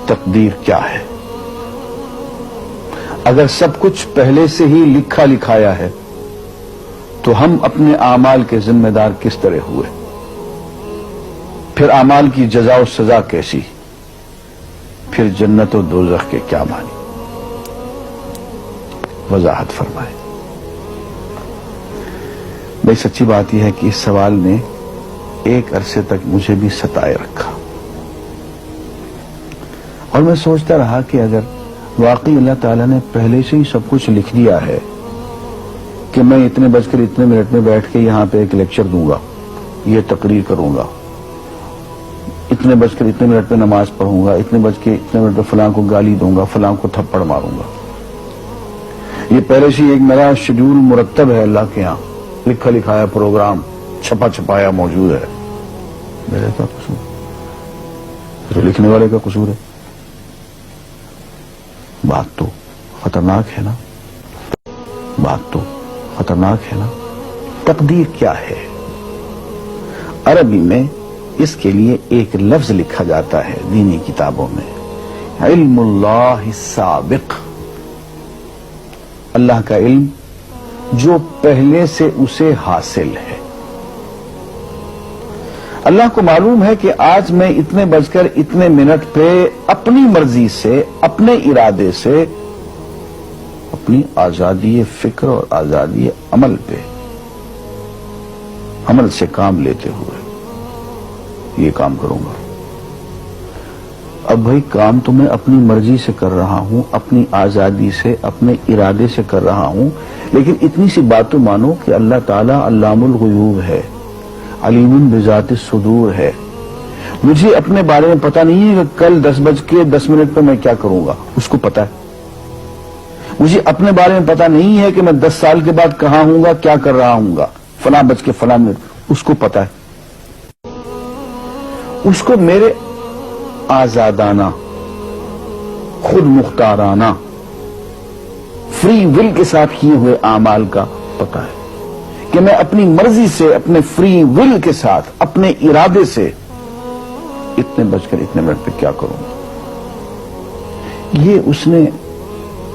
تقدیر کیا ہے؟ اگر سب کچھ پہلے سے ہی لکھا لکھایا ہے تو ہم اپنے اعمال کے ذمہ دار کس طرح ہوئے؟ پھر اعمال کی جزا و سزا کیسی؟ پھر جنت و دوزخ کے کیا معنی؟ وضاحت فرمائے۔ بھئی سچی بات یہ ہے کہ اس سوال نے ایک عرصے تک مجھے بھی ستائے رکھا، اور میں سوچتا رہا کہ اگر واقعی اللہ تعالیٰ نے پہلے سے ہی سب کچھ لکھ دیا ہے کہ میں اتنے بج کر اتنے منٹ میں بیٹھ کے یہاں پہ ایک لیکچر دوں گا، یہ تقریر کروں گا، اتنے بج کر اتنے منٹ میں نماز پڑھوں گا، اتنے بج کے اتنے منٹ میں فلاں کو گالی دوں گا، فلاں کو تھپڑ ماروں گا، یہ پہلے سے ایک میرا شیڈول مرتب ہے اللہ کے ہاں، لکھا لکھایا پروگرام چھپا چھپایا موجود ہے، میرے کا قصور؟ تو لکھنے والے کا قصور ہے۔ بات تو خطرناک ہے نا، بات تو خطرناک ہے نا۔ تقدیر کیا ہے؟ عربی میں اس کے لیے ایک لفظ لکھا جاتا ہے دینی کتابوں میں، علم اللہ السابق، اللہ کا علم جو پہلے سے اسے حاصل ہے۔ اللہ کو معلوم ہے کہ آج میں اتنے بج کر اتنے منٹ پہ اپنی مرضی سے، اپنے ارادے سے، اپنی آزادی فکر اور آزادی عمل پہ، عمل سے کام لیتے ہوئے یہ کام کروں گا۔ اب بھائی کام تو میں اپنی مرضی سے کر رہا ہوں، اپنی آزادی سے، اپنے ارادے سے کر رہا ہوں، لیکن اتنی سی بات تو مانو کہ اللہ تعالیٰ علام الغیوب ہے، علیم بذات الصدور ہے۔ مجھے اپنے بارے میں پتہ نہیں ہے کہ کل 10:10 پہ میں کیا کروں گا، اس کو پتا ہے۔ مجھے اپنے بارے میں پتہ نہیں ہے کہ میں 10 سال کے بعد کہاں ہوں گا، کیا کر رہا ہوں گا، فلاں بج کے فلاں منٹ، اس کو پتا ہے۔ اس کو میرے آزادانہ، خود مختارانہ، فری ول کے ساتھ کیے ہوئے اعمال کا پتہ ہے کہ میں اپنی مرضی سے، اپنے فری ول کے ساتھ، اپنے ارادے سے اتنے بج کر اتنے منٹ پہ کیا کروں گا۔ یہ اس نے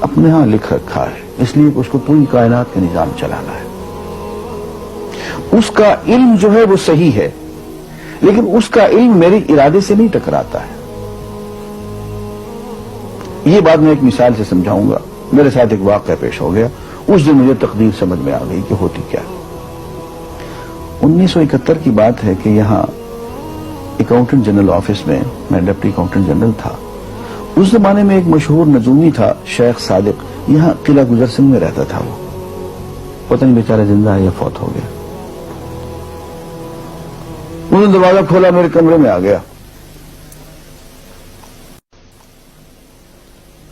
اپنے ہاں لکھ رکھا ہے، اس لیے کہ اس کو پوری کائنات کا نظام چلانا ہے۔ اس کا علم جو ہے وہ صحیح ہے، لیکن اس کا علم میرے ارادے سے نہیں ٹکراتا ہے۔ یہ بات میں ایک مثال سے سمجھاؤں گا۔ میرے ساتھ ایک واقعہ پیش ہو گیا، اس دن مجھے تقدیر سمجھ میں آ گئی کہ ہوتی کیا۔ 1971 کی بات ہے کہ یہاں اکاؤنٹنٹ جنرل آفس میں میں ڈپٹی اکاؤنٹنٹ جنرل تھا۔ اس زمانے میں ایک مشہور نجومی تھا شیخ صادق، یہاں قلعہ گزر سنگھ میں رہتا تھا۔ وہ پتہ نہیں بیچارہ زندہ ہے یا فوت ہو گیا۔ انہوں نے دروازہ کھولا، میرے کمرے میں آ گیا۔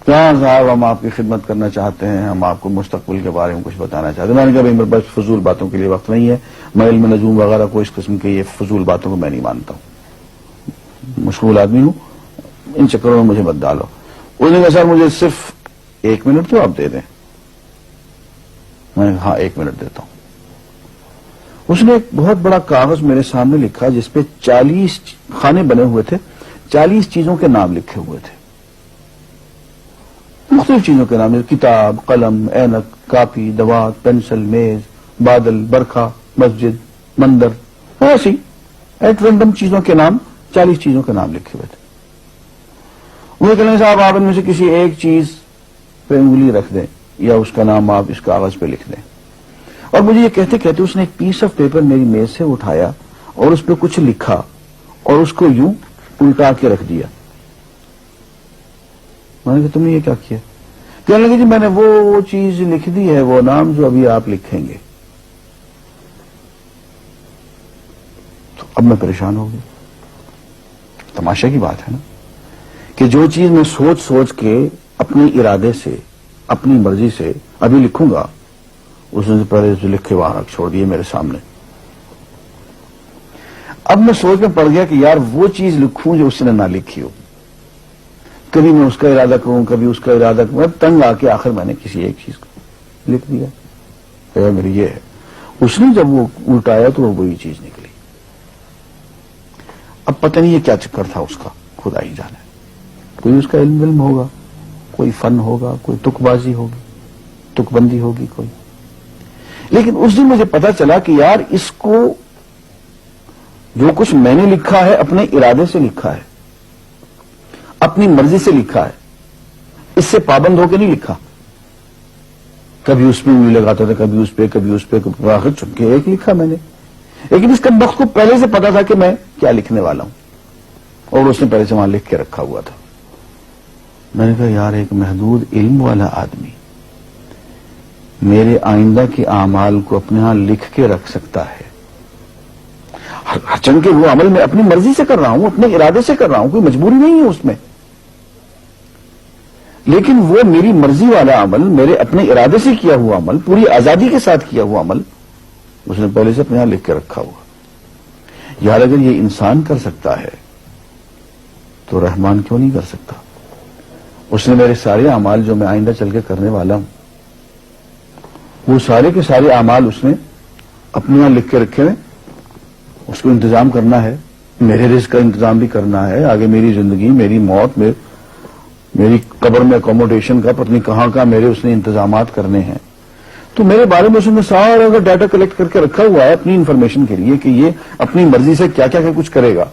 کہاں صاحب ہم آپ کی خدمت کرنا چاہتے ہیں، ہم آپ کو مستقبل کے بارے میں کچھ بتانا چاہتے ہیں۔ میں نے کہا میرے پاس فضول باتوں کے لیے وقت نہیں ہے، میں علم نجوم وغیرہ کو اس قسم کے یہ فضول باتوں کو میں نہیں مانتا ہوں، مشغول آدمی ہوں، ان چکروں میں مجھے مت ڈالو۔ انہوں نے کہا سر مجھے صرف 1 منٹ تو آپ دے دیں۔ میں نے کہا ہاں 1 منٹ دیتا ہوں۔ اس نے ایک بہت بڑا کاغذ میرے سامنے لکھا جس پہ 40 خانے بنے ہوئے تھے، 40 چیزوں کے نام لکھے ہوئے تھے، مختلف چیزوں کے نام، کتاب، قلم، اینک، کاپی، دوات، پینسل، میز، بادل، برکھا، مسجد، مندر، ایسی ایٹ رینڈم چیزوں کے نام، 40 چیزوں کے نام لکھے ہوئے تھے۔ وہ کہنے صاحب آپ ان میں سے کسی ایک چیز پہ انگلی رکھ دیں یا اس کا نام آپ اس کاغذ پہ لکھ دیں۔ اور مجھے یہ کہتے کہتے اس نے ایک پیس آف پیپر میری میز سے اٹھایا اور اس پہ کچھ لکھا اور اس کو یوں الٹا کے رکھ دیا۔ میں نے کہا تم نے یہ کیا کیا؟ کہنے لگے جی میں نے وہ چیز لکھ دی ہے، وہ نام جو ابھی آپ لکھیں گے۔ تو اب میں پریشان ہو گیا۔ تماشا کی بات ہے نا کہ جو چیز میں سوچ سوچ کے اپنے ارادے سے، اپنی مرضی سے ابھی لکھوں گا، اس نے پہلے جو لکھ کے وہاں رکھ چھوڑ دیے میرے سامنے۔ اب میں سوچ میں پڑ گیا کہ یار وہ چیز لکھوں جو اس نے نہ لکھی ہو۔ کبھی میں اس کا ارادہ کروں، کبھی اس کا ارادہ کروں، اب تنگ آ کے آخر میں نے کسی ایک چیز کو لکھ دیا کہ میری یہ ہے۔ اس نے جب وہ الٹایا تو وہ وہی چیز نکلی۔ اب پتہ نہیں یہ کیا چکر تھا اس کا، خدا ہی جانے۔ کوئی اس کا علم ہوگا، کوئی فن ہوگا، کوئی تک بازی ہوگی، تک بندی ہوگی کوئی. لیکن اس دن مجھے پتا چلا کہ یار اس کو جو کچھ میں نے لکھا ہے اپنے ارادے سے لکھا ہے، اپنی مرضی سے لکھا ہے، اس سے پابند ہو کے نہیں لکھا. کبھی اس میں انگلی لگاتا تھا، کبھی اس پہ، کبھی اس پہ، آخر چن کے ایک لکھا میں نے. لیکن اس کمبخت کو پہلے سے پتا تھا کہ میں کیا لکھنے والا ہوں، اور اس نے پہلے سے وہاں لکھ کے رکھا ہوا تھا. میں نے کہا یار ایک محدود علم والا آدمی میرے آئندہ کے اعمال کو اپنے ہاں لکھ کے رکھ سکتا ہے. چن کے وہ عمل میں اپنی مرضی سے کر رہا ہوں، اپنے ارادے سے کر رہا ہوں، کوئی مجبوری نہیں ہے اس میں. لیکن وہ میری مرضی والا عمل، میرے اپنے ارادے سے کیا ہوا عمل، پوری آزادی کے ساتھ کیا ہوا عمل، اس نے پہلے سے اپنے یہاں لکھ کے رکھا ہوا. یار اگر یہ انسان کر سکتا ہے تو رحمان کیوں نہیں کر سکتا؟ اس نے میرے سارے اعمال جو میں آئندہ چل کے کرنے والا ہوں، وہ سارے کے سارے اعمال اس نے اپنے یہاں لکھ کے رکھے ہیں. اس کو انتظام کرنا ہے، میرے رزق کا انتظام بھی کرنا ہے، آگے میری زندگی، میری موت، میری قبر میں اکوموڈیشن کا پتہ نہیں کہاں کا میرے اس نے انتظامات کرنے ہیں. تو میرے بارے میں اس نے سارا ڈیٹا کلیکٹ کر کے رکھا ہوا ہے اپنی انفارمیشن کے لیے کہ یہ اپنی مرضی سے کیا کیا کچھ کرے گا.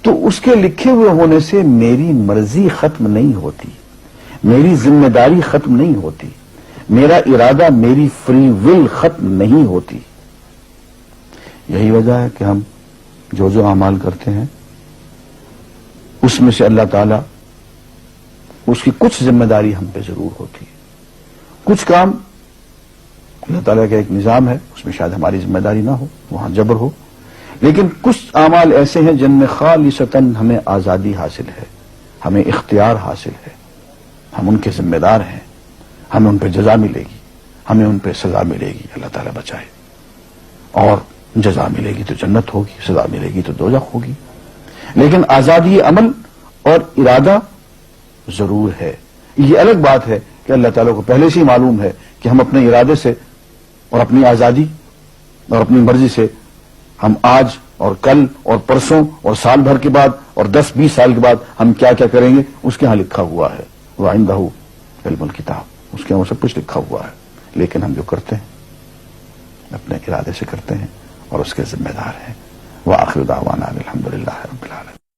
تو اس کے لکھے ہوئے ہونے سے میری مرضی ختم نہیں ہوتی، میری ذمہ داری ختم نہیں ہوتی، میرا ارادہ، میری فری ول ختم نہیں ہوتی. یہی وجہ ہے کہ ہم جو اعمال کرتے ہیں اس میں سے اللہ تعالیٰ اس کی کچھ ذمہ داری ہم پہ ضرور ہوتی ہے. کچھ کام اللہ تعالیٰ کا ایک نظام ہے، اس میں شاید ہماری ذمہ داری نہ ہو، وہاں جبر ہو. لیکن کچھ اعمال ایسے ہیں جن میں خالصتاً ہمیں آزادی حاصل ہے، ہمیں اختیار حاصل ہے، ہم ان کے ذمہ دار ہیں، ہمیں ان پہ جزا ملے گی، ہمیں ان پہ سزا ملے گی، اللہ تعالیٰ بچائے. اور جزا ملے گی تو جنت ہوگی، سزا ملے گی تو دوزخ ہوگی. لیکن آزادی عمل اور ارادہ ضرور ہے. یہ الگ بات ہے کہ اللہ تعالیٰ کو پہلے سے ہی معلوم ہے کہ ہم اپنے ارادے سے اور اپنی آزادی اور اپنی مرضی سے ہم آج اور کل اور پرسوں اور سال بھر کے بعد اور 10-20 سال کے بعد ہم کیا کیا کریں گے اس کے ہاں لکھا ہوا ہے. وَعِندَهُ عِلْمُ الْكِتَابِ، اس کے ہاں سب کچھ لکھا ہوا ہے. لیکن ہم جو کرتے ہیں اپنے ارادے سے کرتے ہیں اور اس کے ذمہ دار ہیں. وآخر دعوانا الحمدللہ رب العالمین.